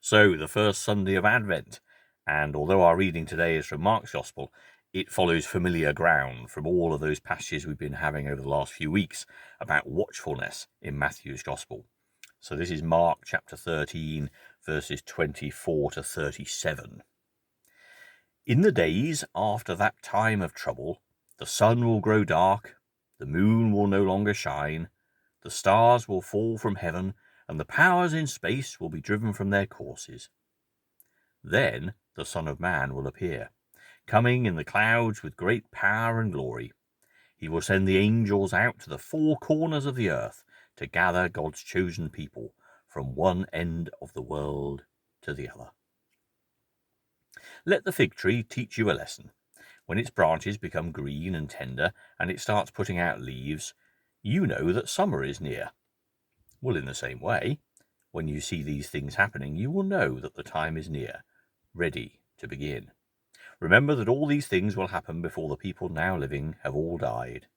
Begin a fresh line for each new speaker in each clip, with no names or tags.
So, the first Sunday of Advent, and although our reading today is from Mark's Gospel, it follows familiar ground from all of those passages we've been having over the last few weeks about watchfulness in Matthew's Gospel. So this is Mark chapter 13, verses 24 to 37. In the days after that time of trouble, the sun will grow dark, the moon will no longer shine, the stars will fall from heaven, and the powers in space will be driven from their courses. Then the Son of Man will appear, coming in the clouds with great power and glory. He will send the angels out to the four corners of the earth to gather God's chosen people from one end of the world to the other. Let the fig tree teach you a lesson. When its branches become green and tender and it starts putting out leaves, you know that summer is near. Well, in the same way, when you see these things happening, you will know that the time is near, ready to begin. Remember that all these things will happen before the people now living have all died.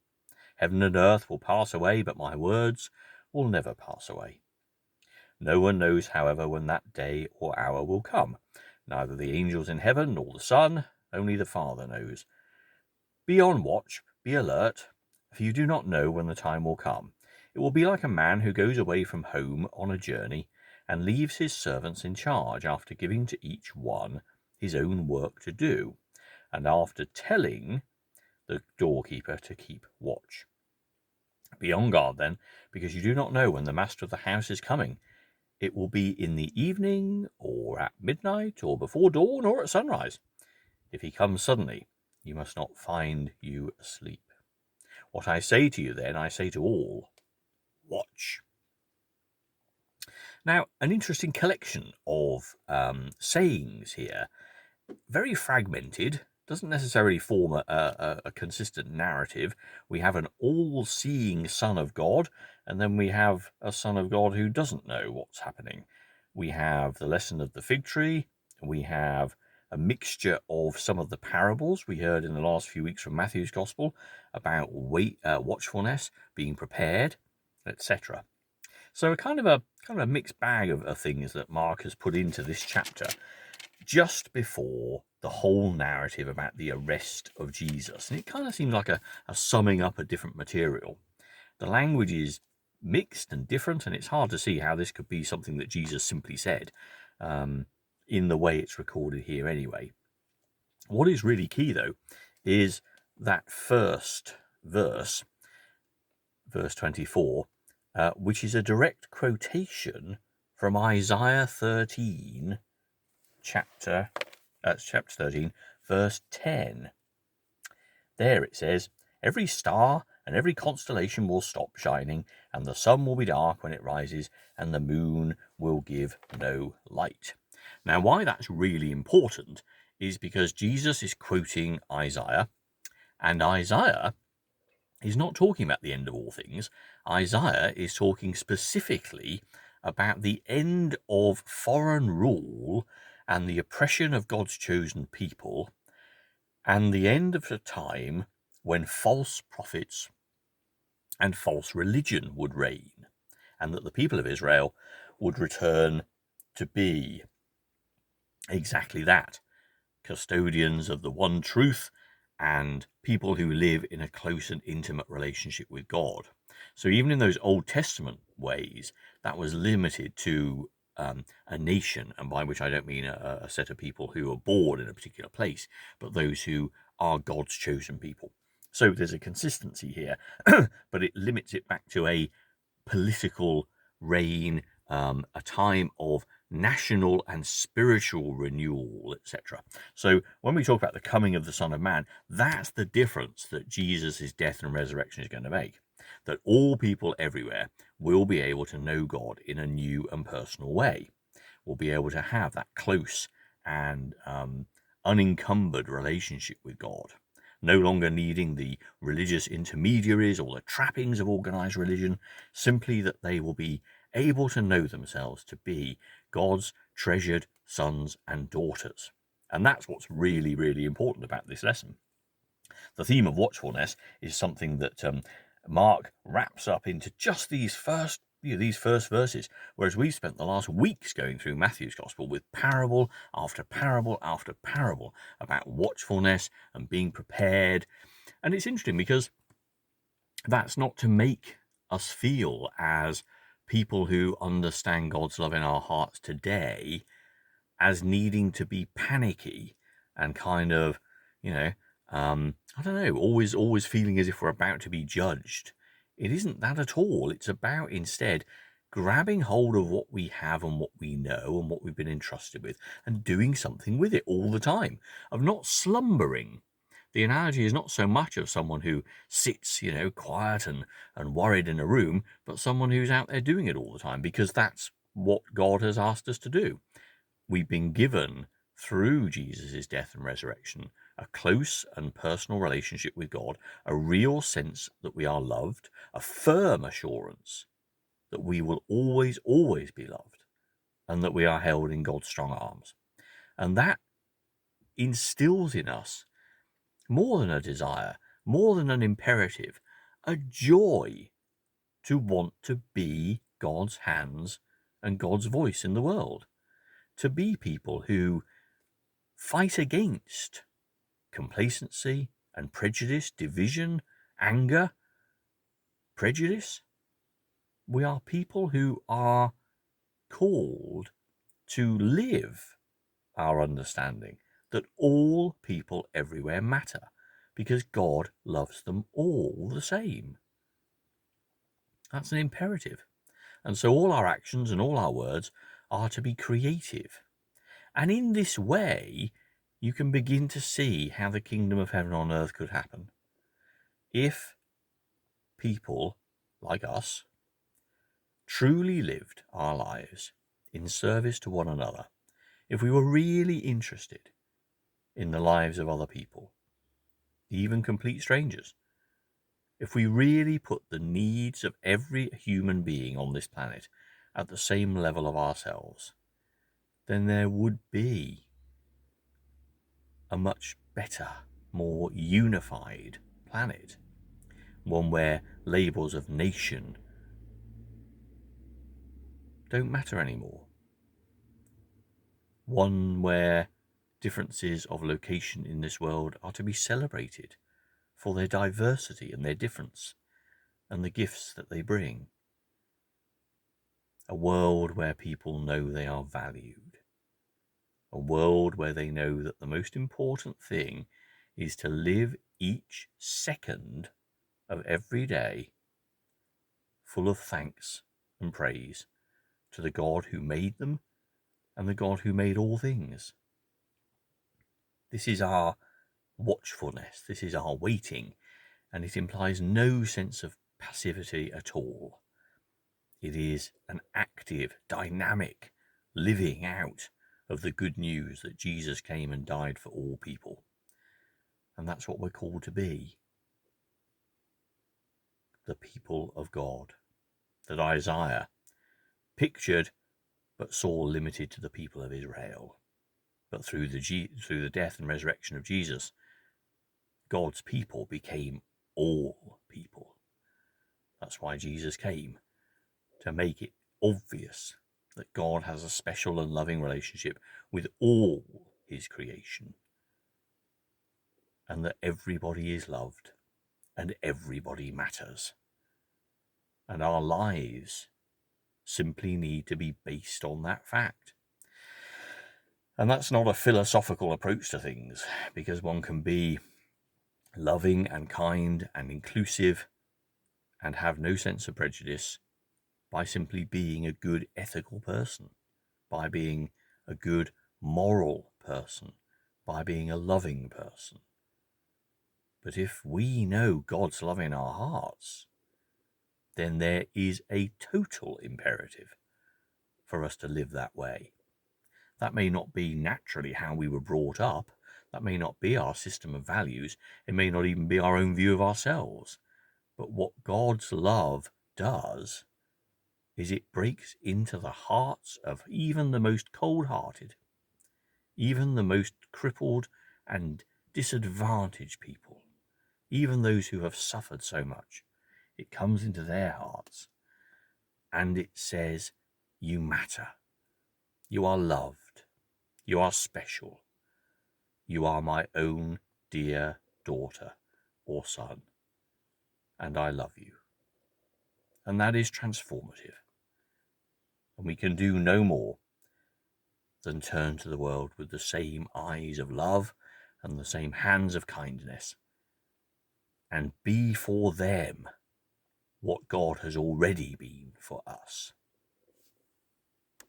Heaven and earth will pass away, but my words will never pass away. No one knows, however, when that day or hour will come. Neither the angels in heaven nor the Son, only the Father knows. Be on watch, be alert, for you do not know when the time will come. It will be like a man who goes away from home on a journey and leaves his servants in charge after giving to each one his own work to do, and after telling the doorkeeper to keep watch. Be on guard then, because you do not know when the master of the house is coming. It will be in the evening, or at midnight, or before dawn, or at sunrise. If he comes suddenly, you must not find you asleep. What I say to you then, I say to all, watch. Now, an interesting collection of sayings here, very fragmented, doesn't necessarily form a consistent narrative. We have an all-seeing Son of God, and then we have a Son of God who doesn't know what's happening. We have the lesson of the fig tree. We have a mixture of some of the parables we heard in the last few weeks from Matthew's Gospel about watchfulness, being prepared, etc. So a kind of a mixed bag of things that Mark has put into this chapter just before the whole narrative about the arrest of Jesus. And it kind of seems like a summing up of different material. The language is mixed and different, and it's hard to see how this could be something that Jesus simply said in the way it's recorded here anyway. What is really key, though, is that first verse, verse 24, which is a direct quotation from Isaiah 13, chapter 13, verse 10. There it says, every star and every constellation will stop shining, and the sun will be dark when it rises, and the moon will give no light. Now, why that's really important is because Jesus is quoting Isaiah, and Isaiah is not talking about the end of all things. Isaiah is talking specifically about the end of foreign rule and the oppression of God's chosen people, and the end of the time when false prophets and false religion would reign, and that the people of Israel would return to be exactly that, custodians of the one truth and people who live in a close and intimate relationship with God. So even in those Old Testament ways, that was limited to a nation, and by which I don't mean a set of people who are born in a particular place, but those who are God's chosen people. So there's a consistency here, but it limits it back to a political reign, a time of national and spiritual renewal, etc. So when we talk about the coming of the Son of Man, that's the difference that Jesus' death and resurrection is going to make. That all people everywhere will be able to know God in a new and personal way. Will be able to have that close and unencumbered relationship with God. No longer needing the religious intermediaries or the trappings of organized religion, simply that they will be able to know themselves to be God's treasured sons and daughters. And that's what's really, really important about this lesson. The theme of watchfulness is something that Mark wraps up into just these first these first verses, whereas we've spent the last weeks going through Matthew's Gospel with parable after parable after parable about watchfulness and being prepared. And it's interesting because that's not to make us feel as people who understand God's love in our hearts today as needing to be panicky and kind of, I don't know, always feeling as if we're about to be judged. It isn't that at all. It's about instead grabbing hold of what we have and what we know and what we've been entrusted with and doing something with it all the time, of not slumbering. The analogy is not so much of someone who sits, quiet and worried in a room, but someone who's out there doing it all the time, because that's what God has asked us to do. We've been given, through Jesus' death and resurrection, a close and personal relationship with God, a real sense that we are loved, a firm assurance that we will always, always be loved, and that we are held in God's strong arms. And that instills in us more than a desire, more than an imperative, a joy to want to be God's hands and God's voice in the world, to be people who fight against complacency and prejudice, division, anger, prejudice. We are people who are called to live our understanding that all people everywhere matter, because God loves them all the same. That's an imperative. And so all our actions and all our words are to be creative. And in this way, you can begin to see how the kingdom of heaven on earth could happen. If people like us truly lived our lives in service to one another, if we were really interested in the lives of other people, even complete strangers, if we really put the needs of every human being on this planet at the same level of ourselves, then there would be a much better, more unified planet. One where labels of nation don't matter anymore. One where differences of location in this world are to be celebrated for their diversity and their difference and the gifts that they bring. A world where people know they are valued. A world where they know that the most important thing is to live each second of every day full of thanks and praise to the God who made them and the God who made all things. This is our watchfulness, this is our waiting, and it implies no sense of passivity at all. It is an active, dynamic living out of the good news that Jesus came and died for all people. And that's what we're called to be. The people of God that Isaiah pictured but saw limited to the people of Israel. But through the death and resurrection of Jesus, God's people became all people. That's why Jesus came, to make it obvious that God has a special and loving relationship with all his creation, and that everybody is loved and everybody matters. And our lives simply need to be based on that fact. And that's not a philosophical approach to things, because one can be loving and kind and inclusive and have no sense of prejudice by simply being a good ethical person, by being a good moral person, by being a loving person. But if we know God's love in our hearts, then there is a total imperative for us to live that way. That may not be naturally how we were brought up. That may not be our system of values. It may not even be our own view of ourselves. But what God's love does is it breaks into the hearts of even the most cold-hearted, even the most crippled and disadvantaged people, even those who have suffered so much. It comes into their hearts and it says, you matter. You are loved. You are special. You are my own dear daughter or son, and I love you. And that is transformative. And we can do no more than turn to the world with the same eyes of love and the same hands of kindness, and be for them what God has already been for us.